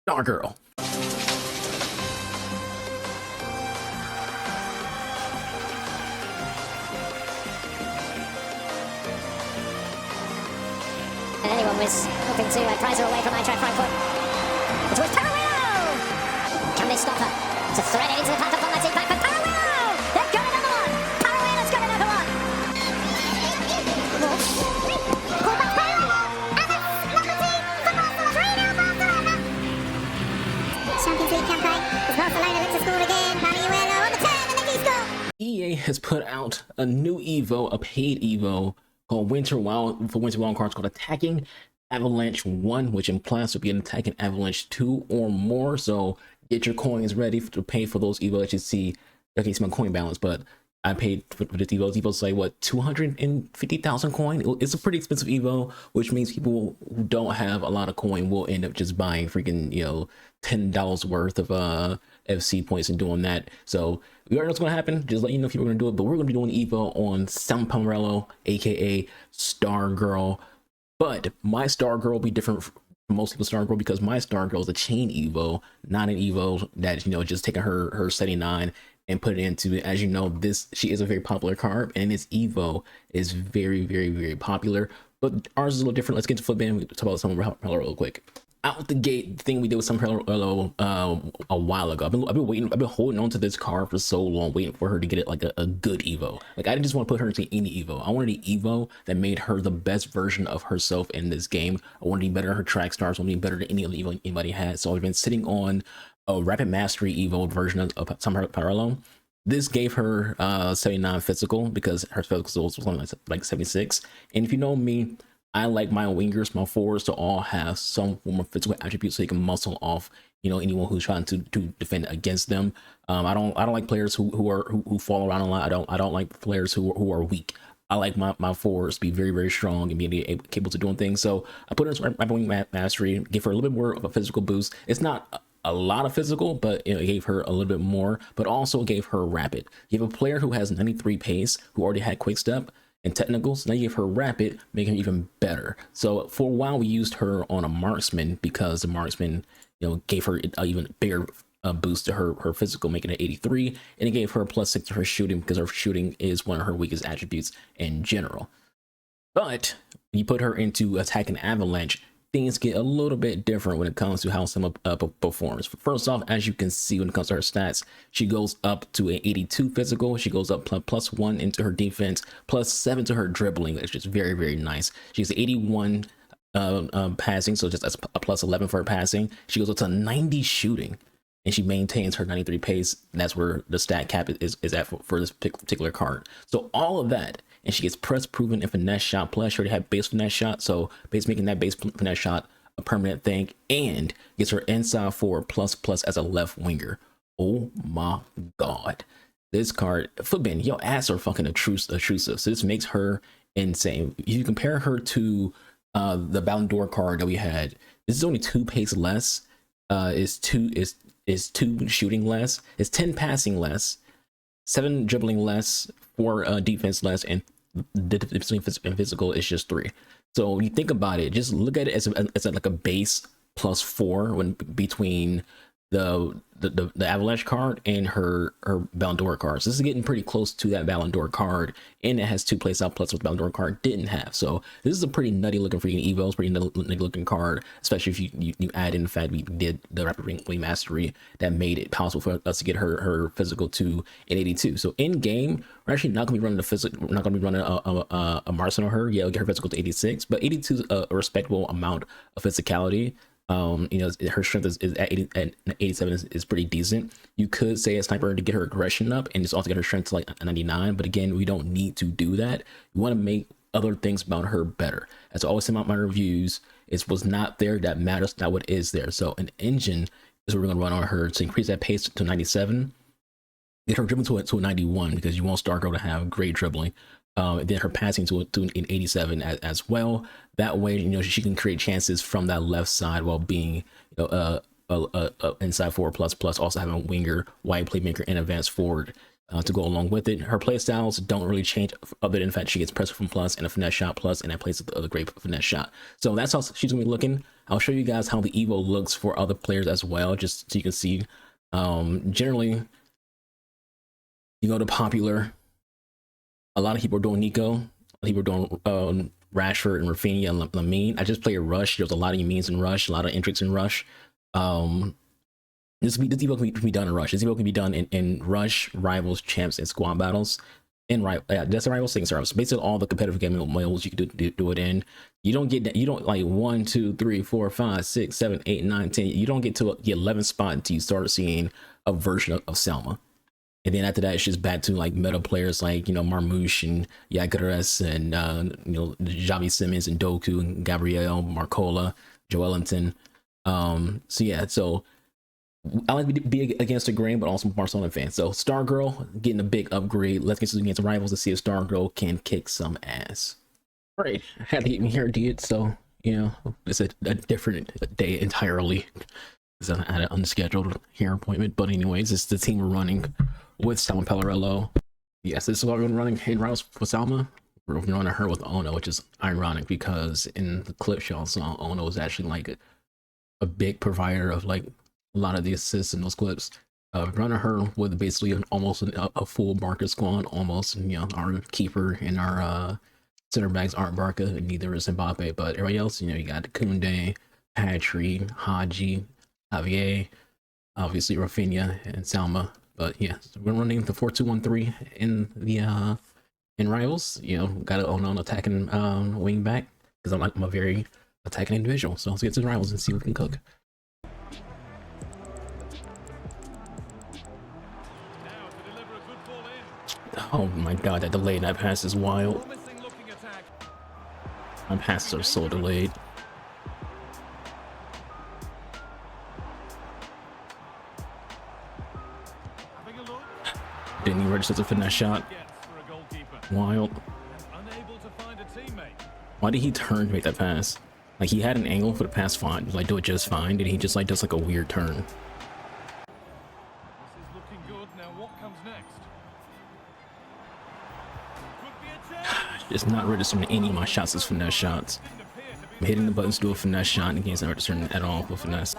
Star Girl. And anyone was looking to prize her away from Eintracht Frankfurt. It was Paralluelo! Can they stop her? To thread it into the path of combat back for Paralluelo! They've got another one! Paralluelo's got another one! Call back Paralluelo! And that's number 2 for Barcelona! 3-0 Barcelona! Champions League campaign. As Barcelona look to score again. Paralluelo on the turn and they do score! EA has put out a new Evo, a paid Evo, called Winter Wild cards called Attacking Avalanche 1, which implies to be an Attacking Avalanche 2 or more. So get your coins ready to pay for those Evo. As you see, I can see my coin balance, but I paid for this Evo. Evo's like what, 250,000 coin? It's a pretty expensive Evo, which means people who don't have a lot of coin will end up just buying freaking, you know, $10 worth of FC points and doing that. So we already know what's going to happen. Just let you know if you're going to do it. But we're going to be doing Evo on Salma Paralluelo, aka Star Girl. But my Star Girl will be different from most people's Star Girl because my Star Girl is a chain Evo, not an Evo that, you know, just taking her 79 and put it into. As you know, she is a very popular card, and this Evo is very, very, very popular. But ours is a little different. Let's get to flip in. Talk about Salma Paralluelo real quick. Out the gate, the thing we did with Salma Paralluelo a while ago. I've been holding on to this card for so long, waiting for her to get it like a good Evo. Like, I didn't just want to put her into any Evo. I wanted an Evo that made her the best version of herself in this game. I wanted to be better than her track stars. I wanted to be better than any other Evo anybody had. So I've been sitting on a Rapid Mastery Evo version of Salma Paralluelo. This gave her 79 physical because her physical was only like 76. And if you know me, I like my wingers, my forwards to all have some form of physical attributes so they can muscle off, you know, anyone who's trying to defend against them. I don't like players who fall around a lot. I don't like players who are weak. I like my forwards to be very, very strong and be capable to doing things. So I put her in Rapid Wing Mastery, give her a little bit more of a physical boost. It's not a lot of physical, but it gave her a little bit more, but also gave her rapid. You have a player who has 93 pace, who already had quick step and technicals. Now you give her rapid, making her even better. So for a while we used her on a marksman because the marksman, you know, gave her an even bigger boost to her physical, making it 83, and it gave her a +6 to her shooting because her shooting is one of her weakest attributes in general. But when you put her into Attacking Avalanche, things get a little bit different when it comes to how Salma performs. First off, as you can see, when it comes to her stats, she goes up to an 82 physical. She goes up +1 into her defense, +7 to her dribbling, which is very, very nice. She's 81 passing, so just that's a +11 for her passing. She goes up to 90 shooting, and she maintains her 93 pace. And that's where the stat cap is at for this particular card. So all of that. And she gets press proven and finesse shot plus. She already had base finesse shot, so base making that base finesse shot a permanent thing, and gets her inside forward ++ as a left winger. Oh my god, this card, Footbin, your ass are fucking intrusive. So this makes her insane. If you compare her to the Ballon d'Or card that we had, this is only 2 pace less. Is 2 shooting less. It's 10 passing less, 7 dribbling less, 4 defense less, and the difference between physical is just 3. So when you think about it, just look at it as like a base +4 when between the Avalanche card and her Ballon d'Or card. So this is getting pretty close to that Ballon d'Or card, and it has 2 plays out plus what the Ballon d'Or card didn't have. So this is a pretty nutty looking freaking Evo. It's pretty nutty looking card, especially if you add in the fact we did the Rapid Wing Mastery that made it possible for us to get her physical to an 82. So in game, we're actually not gonna be running the physical. We're not gonna be running a Marson on her. Yeah, we'll get her physical to 86, but 82 is a respectable amount of physicality. You know, her strength is at 87 is pretty decent. You could say a sniper to get her aggression up and just also get her strength to like a 99, but again, we don't need to do that. We want to make other things about her better. As I always say about my reviews, it was not there that matters, not what is there. So an engine is what we're gonna run on her to increase that pace to 97, get her dribbling to a 91 because you want Star Girl to have great dribbling. And then her passing to an 87 as well. That way, you know, she can create chances from that left side while being, you know, inside forward ++, also having a winger, wide playmaker, and advanced forward. to go along with it. Her play styles don't really change other than the fact she gets pressure from plus and a finesse shot plus, and that plays the other great finesse shot. So that's how she's gonna be looking. I'll show you guys how the Evo looks for other players as well, just so you can see. Generally, you go to popular. A lot of people are doing Nico. A lot of people are doing Rashford and Rafinha and Lamine. I just play a Rush. There's a lot of Yamines in Rush, a lot of Intricts in Rush. This Evo can be done in Rush. This Evo can be done in Rush, Rivals, Champs, and Squad Battles. And that's the Rivals thing service. Basically, all the competitive game modes you can do it in. You don't get that. You don't like 1, 2, 3, 4, 5, 6, 7, 8, 9, 10. You don't get to the 11th spot until you start seeing a version of Salma. And then after that, it's just back to like meta players like, you know, Marmouche and Yagares and, you know, Javi Simmons and Doku and Gabrielle, Marcola, Joelinton. So yeah, so I like to be against the grain, but also Barcelona fan. So Stargirl getting a big upgrade. Let's get against the Rivals to see if Stargirl can kick some ass. All right, I had to get me here, dude. So, you know, it's a different day entirely because I had an unscheduled hair appointment. But anyways, it's the team we're running with Salma Paralluelo. Yes, this is what we're running in Rivals with Salma. We're running her with Ono, which is ironic because in the clip y'all saw, Ono was actually like a big provider of like a lot of the assists in those clips. Running her with basically almost a full Barca squad, almost. You know, our keeper and our center backs aren't Barca, and neither is Mbappe, but everybody else, you know, you got Koundé, Patry, Haji, Javier, obviously Rafinha and Salma. But yeah, so we're running the 4-2-1-3 in the in Rivals. You know, got to own on attacking wing back because I'm a very attacking individual. So let's get to the Rivals and see what we can cook. Oh my god, that delay in that pass is wild. My passes are so delayed. Didn't even register the finesse shot. Wild. Why did he turn to make that pass? Like, he had an angle for the pass fine. He was like, do it just fine. Did he just like does like a weird turn? This is looking good. Now what comes next? Just not registering any of my shots as finesse shots. I'm hitting the buttons to do a finesse shot and against not registering at all with finesse.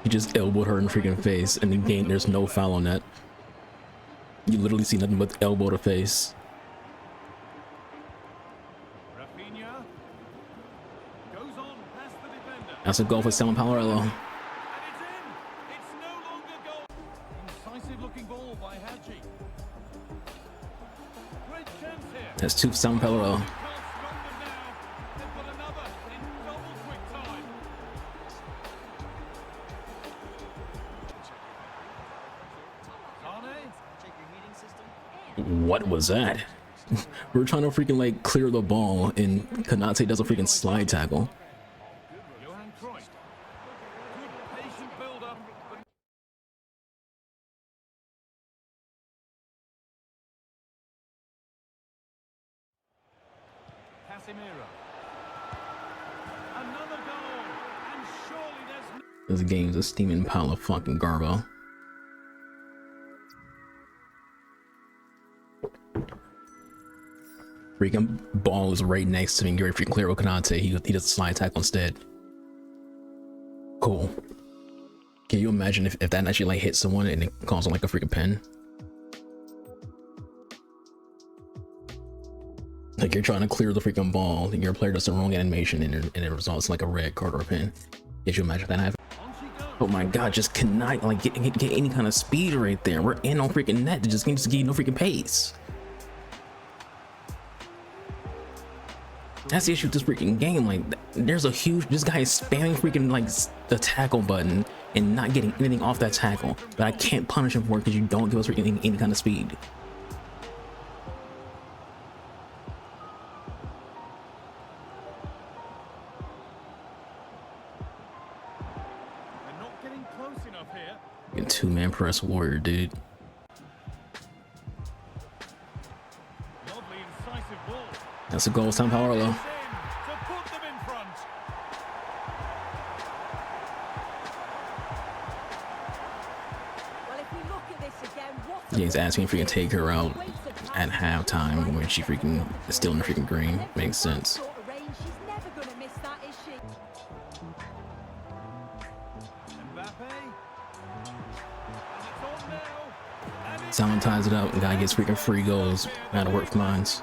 He just elbowed her in the freaking face, and the game, there's no foul on that. You literally see nothing but elbow to face. That's a goal for Salma Paralluelo. That's two for Salma Paralluelo. What was that? We're trying to freaking like clear the ball and Konate does a freaking slide tackle. This game's a steaming pile of fucking garbo. Freaking ball is right next to me. Gary freaking clear with Konate. He does a slide tackle instead. Cool. Can you imagine if that actually like hit someone and it caused like a freaking pin? Like you're trying to clear the freaking ball and your player does the wrong animation and it results in like a red card or a pin. Can you imagine that happening? Oh my god, just cannot like get any kind of speed right there. We're in on freaking net to just give you no freaking pace. That's the issue with this freaking game. Like, there's a huge, this guy is spamming freaking like the tackle button and not getting anything off that tackle. But I can't punish him for it because you don't give us freaking any kind of speed. They're not getting close enough here. Fucking two-man press warrior, dude. Lovely incisive ball. That's a goal, Salma Paralluelo. To put them in front. He's asking if we can take her out at halftime when she freaking is still in the freaking green. Makes sense. Salma ties it up and guy gets freaking free goals. Gotta work for mines.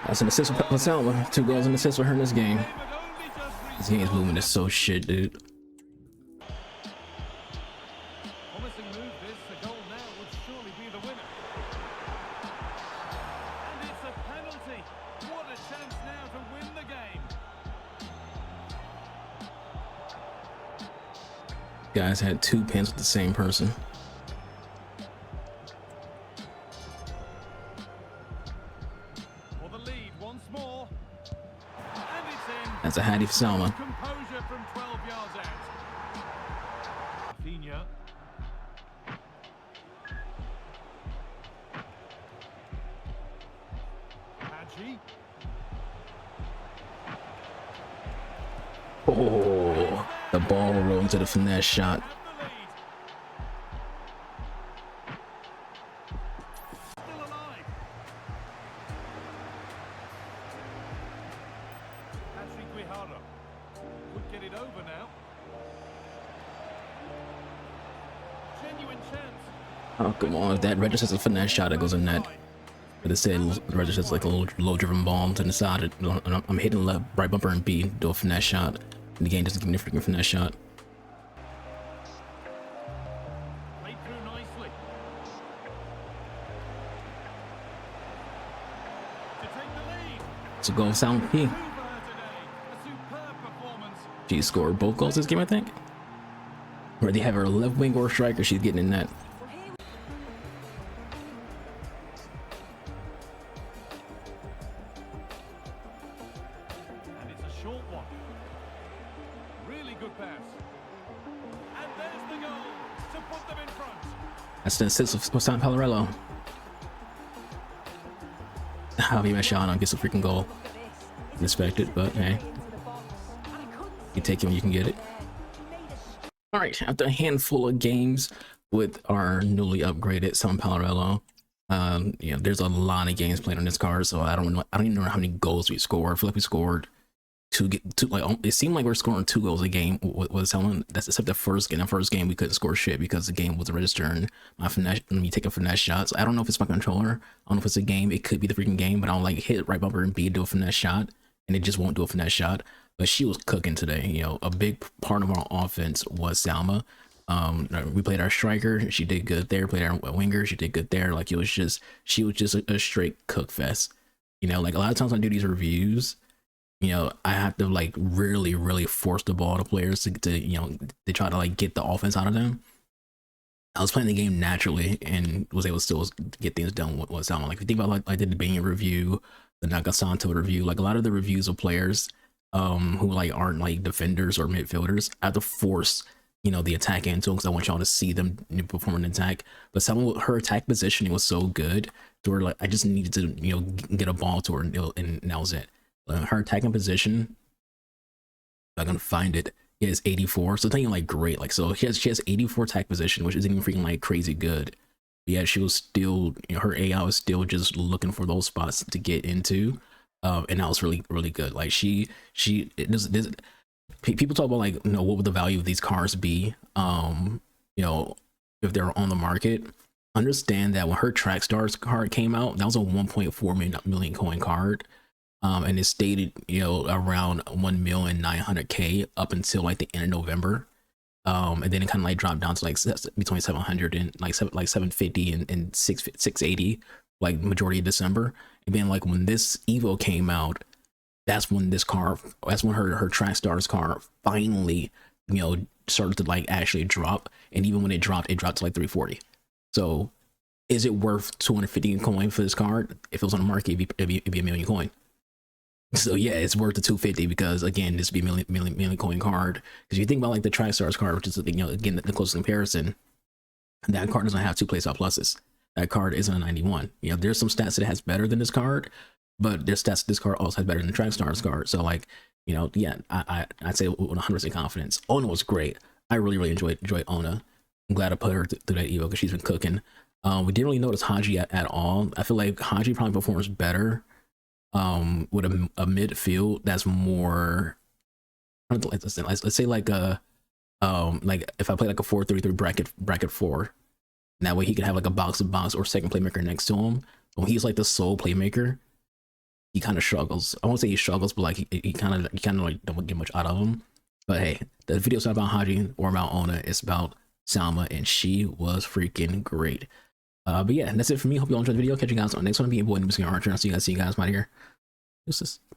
That's an assist for Salma. 2 goals and assists for her in this game. This game's movement is so shit, dude. Promising move this. The goal now would surely be the winner. And it's a penalty. What a chance now to win the game. Guys had 2 pins with the same person. For the lead once more. And it's in. That's a Hattie for Salma. Composure from 12 yards out. Rafinha. Hadji. Oh, the ball rolled into the finesse shot. Have the lead. Still alive. Patrick Guijarro could get it over now. Genuine chance. Oh, come on. If that registers a finesse shot, it goes in net. But instead, it registers like a little low-driven ball to the side. I'm hitting left, right bumper, and B, do a finesse shot. And the game doesn't give me a freaking finesse shot. Played through nicely. To take the lead. So go Salma P. Over her today. A superb performance. She scored both goals this game, I think. Whether they have her left wing or striker, she's getting in net. And it's a short one. Really good pass. And there's the goal to put them in front. That's the assist of Salma Paralluelo. Javi Machado gets a freaking goal. Unexpected, but hey. You take it when you can get it. Alright, after a handful of games with our newly upgraded Salma Paralluelo, you know, there's a lot of games played on this card, so I don't even know how many goals we scored. I feel like we scored two, like it seemed like we're scoring 2 goals a game with Salma. That's except the first game. The first game we couldn't score shit because the game wasn't registering my finesse, me taking finesse shots. I don't know if it's my controller. I don't know if it's a game. It could be the freaking game, but I'll like hit right bumper and B, do a finesse shot, and it just won't do a finesse shot. But she was cooking today. You know, a big part of our offense was Salma. We played our striker, she did good there. Played our winger, she did good there. Like she was just a straight cook fest. You know, like a lot of times when I do these reviews, you know, I have to like really force the ball to players to you know, to try to like get the offense out of them. I was playing the game naturally and was able to still get things done with Salma. Like if you think about like I did the Bane review, the Nagasanto review, like a lot of the reviews of players who like aren't like defenders or midfielders, I have to force, you know, the attack into them because I want y'all to see them perform an attack. But her attack positioning was so good to where like I just needed to, you know, get a ball to her and that was it. Her attacking position, if I can find it, is 84. So thinking like great, like so she has 84 attack position, which isn't even freaking like crazy good. But yeah, she was still, you know, her AI was still just looking for those spots to get into. And that was really good. Like people talk about like, you know, what would the value of these cars be, you know, if they're on the market. Understand that when her Track Stars card came out, that was a 1.4 million coin card, and it stated, you know, around 1,900,000 up until like the end of November, and then it kind of like dropped down to like between 700 and like 750 and 680 like majority of December. And then like when this Evo came out, that's when her Track Stars car finally, you know, started to like actually drop. And even when it dropped to like 340. So is it worth 250 coin for this card? If it was on the market, it'd be a million coin. So yeah, it's worth the 250 because again, this would be a million coin card. Because you think about like the Track Stars card, which is, you know, again the closest comparison, that card doesn't have 2 playstyle pluses. That card isn't a 91. You know, there's some stats that it has better than this card, but this card also has better than the Track Stars card. So like, you know, yeah, I'd say with 100% confidence. Ona was great. I really enjoyed Ona. I'm glad I put her through that Evo because she's been cooking. We didn't really notice Haji at all. I feel like Haji probably performs better with a midfield that's more, let's say like if I play like a 4-3-3 bracket 4, and that way he could have like a box to box or second playmaker next to him. When he's like the sole playmaker, he kind of struggles. I won't say he struggles, but like he kind of like don't get much out of him. But hey, the video's not about Haji or about Ona. It's about Salma, and she was freaking great. But yeah, that's it for me. Hope you all enjoyed the video. Catch you guys on the next one. Be a boy, AnubisArchangel. I'll see you guys out here. This is